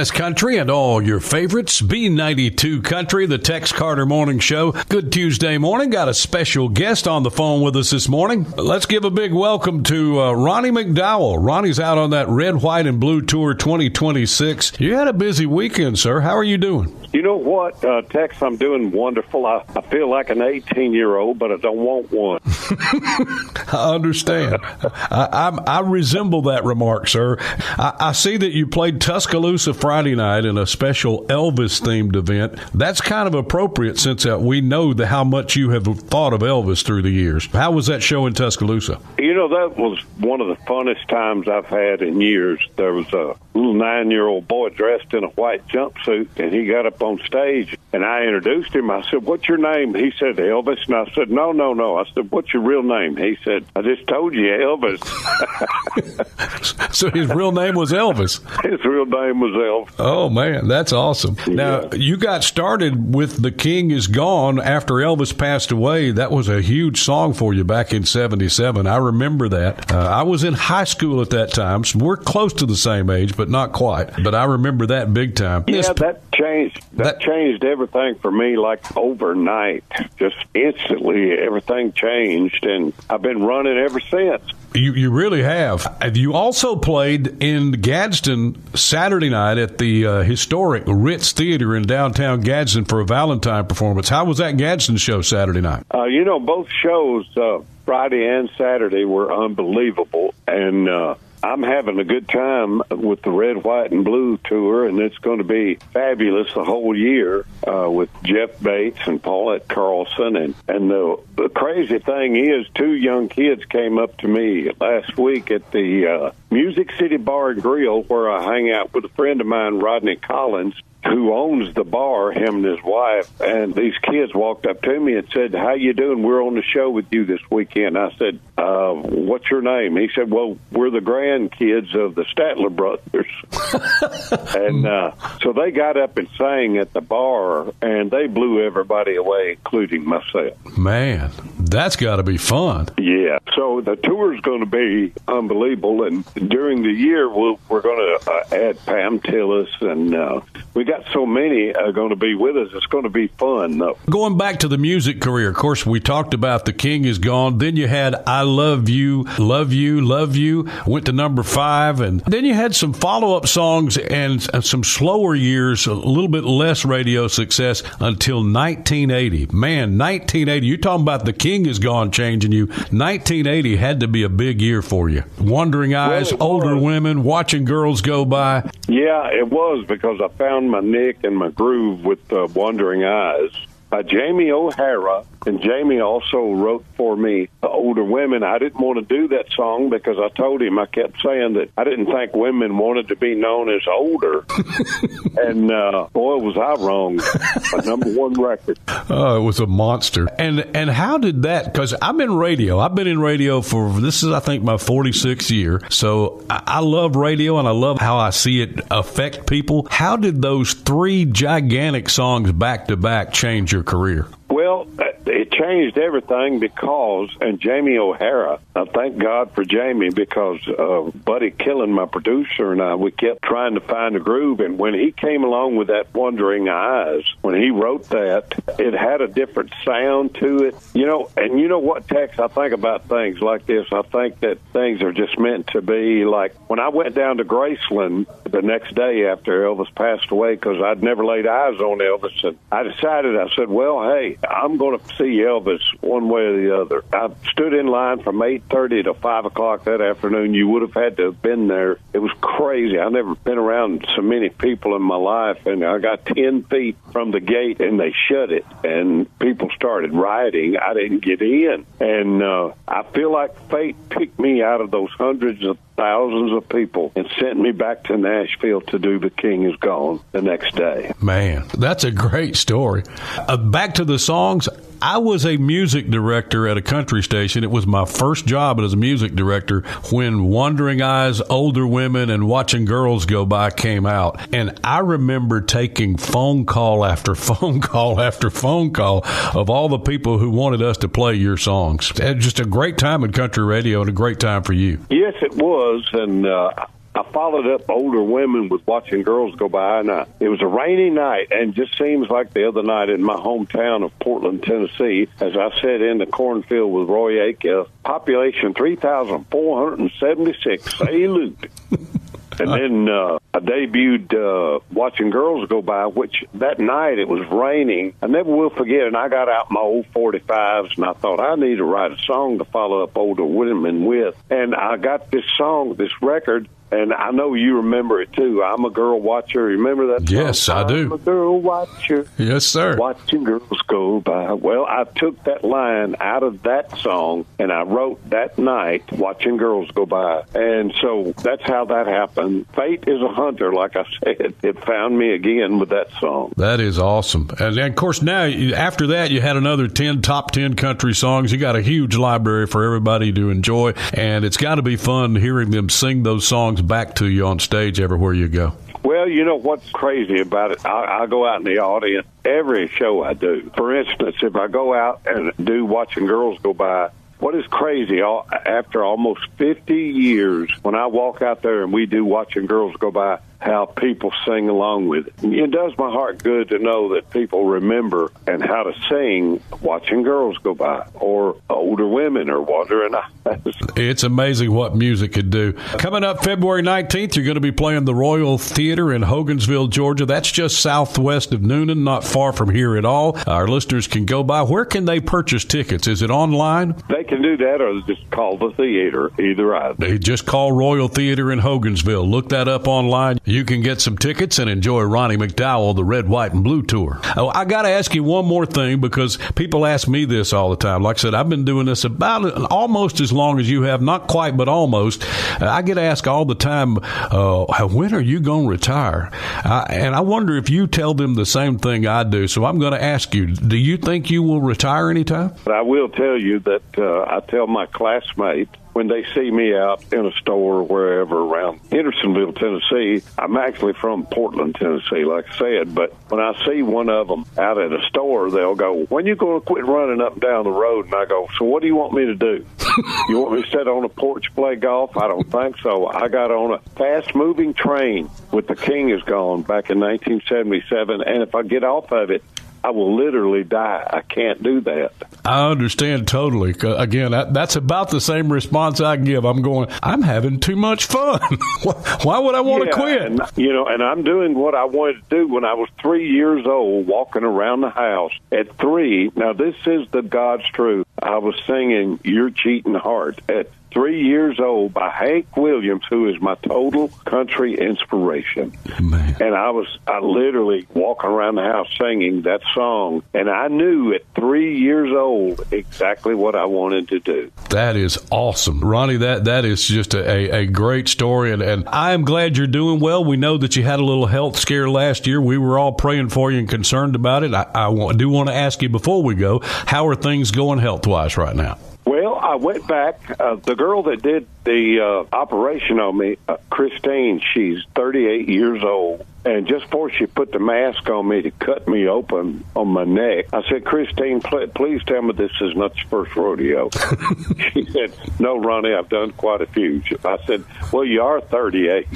That's country and all your favorites. B92 Country, the Tex Carter Morning Show. Good Tuesday morning. Got a special guest on the phone with us this morning. Let's give a big welcome to Ronnie McDowell. Ronnie's out on that Red, White, and Blue Tour 2026. You had a busy weekend, sir. How are you doing? You know what, Tex, I'm doing wonderful. I feel like an 18-year-old, but I don't want one. I understand. I resemble that remark, sir. I see that you played Tuscaloosa Friday night in a special Elvis-themed event. That's kind of appropriate since we know how much you have thought of Elvis through the years. How was that show in Tuscaloosa? You know, that was one of the funnest times I've had in years. There was a little 9-year-old boy dressed in a white jumpsuit, and he got up on stage, and I introduced him. I said, "What's your name?" He said, "Elvis." And I said, No. I said, "What's your real name?" He said, "I just told you, Elvis." So his real name was Elvis? His real name was Elvis. Oh, man, that's awesome. Yeah. Now, you got started with The King Is Gone after Elvis passed away. That was a huge song for you back in 77. I remember that. I was in high school at that time, so we're close to the same age, but not quite. But I remember that big time. Yeah, that changed. That changed everything for me, like overnight. Just instantly, everything changed, and I've been running ever since. You really have. You also played in Gadsden Saturday night at the historic Ritz Theater in downtown Gadsden for a Valentine performance. How was that Gadsden show Saturday night? You know, both shows, Friday and Saturday, were unbelievable, and I'm having a good time with the Red, White, and Blue tour, and it's going to be fabulous the whole year with Jeff Bates and Paulette Carlson. And the crazy thing is, 2 young kids came up to me last week at the Music City Bar and Grill, where I hang out with a friend of mine, Rodney Collins, who owns the bar, him and his wife. And these kids walked up to me and said, "How you doing? We're on the show with you this weekend." I said, "What's your name?" He said, "Well, we're the grandkids of the Statler brothers." And so they got up and sang at the bar, and they blew everybody away, including myself. Man, that's got to be fun. Yeah. So the tour's going to be unbelievable, and during the year, we're going to add Pam Tillis, and we got so many going to be with us. It's going to be fun, though. Going back to the music career, of course, we talked about The King Is Gone. Then you had I Love You, Love You, Love You, went to number 5. And then you had some follow-up songs and some slower years, a little bit less radio success until 1980. Man, 1980, you're talking about The King Is Gone changing you. 1980 had to be a big year for you. Wandering Eyes, Older Women, Watching Girls Go By. Yeah, it was, because I found my nick and my groove with Wandering Eyes by Jamie O'Hara. And Jamie also wrote for me Older Women. I didn't want to do that song because I told him, I kept saying that I didn't think women wanted to be known as older. And boy, was I wrong. My number 1 record. Oh, it was a monster. And how did that, because I'm in radio. I've been in radio for, this is, I think, my 46th year. So I love radio, and I love how I see it affect people. How did those 3 gigantic songs back to back change your career? Well, it changed everything because, and Jamie O'Hara, I thank God for Jamie, because Buddy Killen, my producer, and I, we kept trying to find a groove. And when he came along with that Wandering Eyes, when he wrote that, it had a different sound to it. You know, and you know what, Tex, I think about things like this. I think that things are just meant to be. Like when I went down to Graceland the next day after Elvis passed away, because I'd never laid eyes on Elvis, and I decided, I said, well, hey, I'm going to see Elvis one way or the other. I stood in line from 8:30 to 5 o'clock that afternoon. You would have had to have been there. It was crazy. I've never been around so many people in my life, and I got 10 feet from the gate, and they shut it, and people started rioting. I didn't get in, and I feel like fate picked me out of those hundreds of thousands of people and sent me back to Nashville to do The King Is Gone the next day. Man, that's a great story. Back to the songs. I was a music director at a country station. It was my first job as a music director when Wandering Eyes, Older Women, and Watching Girls Go By came out. And I remember taking phone call after phone call after phone call of all the people who wanted us to play your songs. It was just a great time in country radio and a great time for you. Yes, it was. And I followed up Older Women with Watching Girls Go By, and it was a rainy night, and just seems like the other night in my hometown of Portland, Tennessee, as I sat in the cornfield with Roy Acuff, population 3,476, salute. And then I debuted Watching Girls Go By, which that night it was raining. I never will forget, and I got out my old 45s, and I thought I need to write a song to follow up Older Women with. And I got this song, this record, and I know you remember it, too. I'm a Girl Watcher. Remember that song? Yes, I do. I'm a Girl Watcher. Yes, sir. Watching Girls Go By. Well, I took that line out of that song, and I wrote that night, Watching Girls Go By. And so that's how that happened. Fate is a hunter, like I said. It found me again with that song. That is awesome. And, of course, now, after that, you had another 10 top 10 country songs. You got a huge library for everybody to enjoy, and it's got to be fun hearing them sing those songs back to you on stage everywhere you go. Well, you know what's crazy about it? I go out in the audience every show I do. For instance, if I go out and do Watching Girls Go By, what is crazy, after almost 50 years, when I walk out there and we do Watching Girls Go By, how people sing along with it. It does my heart good to know that people remember and how to sing Watching Girls Go By or Older Women or Wuthering Eyes. It's amazing what music could do. Coming up February 19th, you're going to be playing the Royal Theater in Hogansville, Georgia. That's just southwest of Noonan, not far from here at all. Our listeners can go by. Where can they purchase tickets? Is it online? They can do that, or just call the theater, either either. They just call Royal Theater in Hogansville. Look that up online. You can get some tickets and enjoy Ronnie McDowell, the Red, White, and Blue Tour. Oh, I got to ask you one more thing, because people ask me this all the time. Like I said, I've been doing this about almost as long as you have. Not quite, but almost. I get asked all the time, when are you going to retire? And I wonder if you tell them the same thing I do. So I'm going to ask you, do you think you will retire anytime? I will tell you that I tell my classmates, when they see me out in a store or wherever around Hendersonville, Tennessee, I'm actually from Portland, Tennessee, like I said, but when I see one of them out at a store, they'll go, when you going to quit running up and down the road? And I go, so what do you want me to do? You want me to sit on a porch, play golf? I don't think so. I got on a fast-moving train with The King Is Gone back in 1977, and if I get off of it, I will literally die. I can't do that. I understand totally. Again, that's about the same response I give. I'm having too much fun. Why would I want to quit? And, and I'm doing what I wanted to do when I was 3 years old, walking around the house. At 3, now this is the God's truth, I was singing Your Cheating Heart at 3 years old by Hank Williams, who is my total country inspiration. Man. And I literally walking around the house singing that song, and I knew at 3 years old exactly what I wanted to do. That is awesome. Ronnie, that is just a great story, and I am glad you're doing well. We know that you had a little health scare last year. We were all praying for you and concerned about it. I do want to ask you before we go, how are things going health-wise right now? Well, I went back. The girl that did the operation on me, Christine, she's 38 years old. And just before she put the mask on me to cut me open on my neck, I said, Christine, please tell me this is not your first rodeo. She said, no, Ronnie, I've done quite a few. I said, well, you are 38.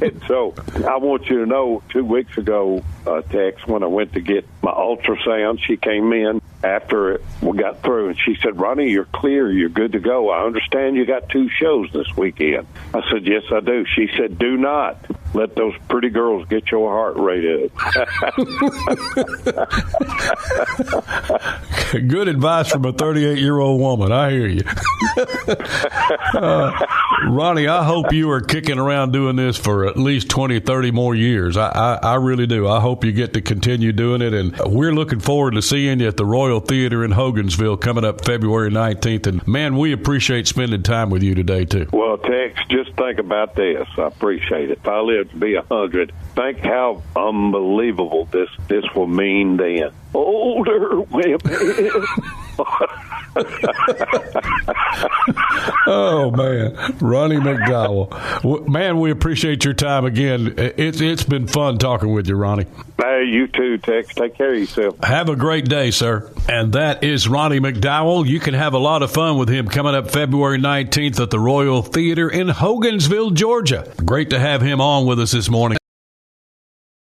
And so I want you to know, 2 weeks ago, Tex, when I went to get my ultrasound, she came in after we got through, and she said, Ronnie, you're clear. You're good to go. I understand you got 2 shows this weekend. I said, yes, I do. She said, do not let those pretty girls get your heart rate up. Good advice from a 38-year-old woman. I hear you. Ronnie, I hope you are kicking around doing this for at least 20, 30 more years. I really do. I hope you get to continue doing it, and we're looking forward to seeing you at the Royal Theater in Hogansville coming up February 19th. And, man, we appreciate spending time with you today, too. Well, Tex, just think about this. I appreciate it. If I live to be 100, think how unbelievable this will mean then. older women. Oh, man. Ronnie McDowell. Man, we appreciate your time again. It's been fun talking with you, Ronnie. Hey, you too, Tex. Take care of yourself. Have a great day, sir. And that is Ronnie McDowell. You can have a lot of fun with him coming up February 19th at the Royal Theater in Hogansville, Georgia. Great to have him on with us this morning.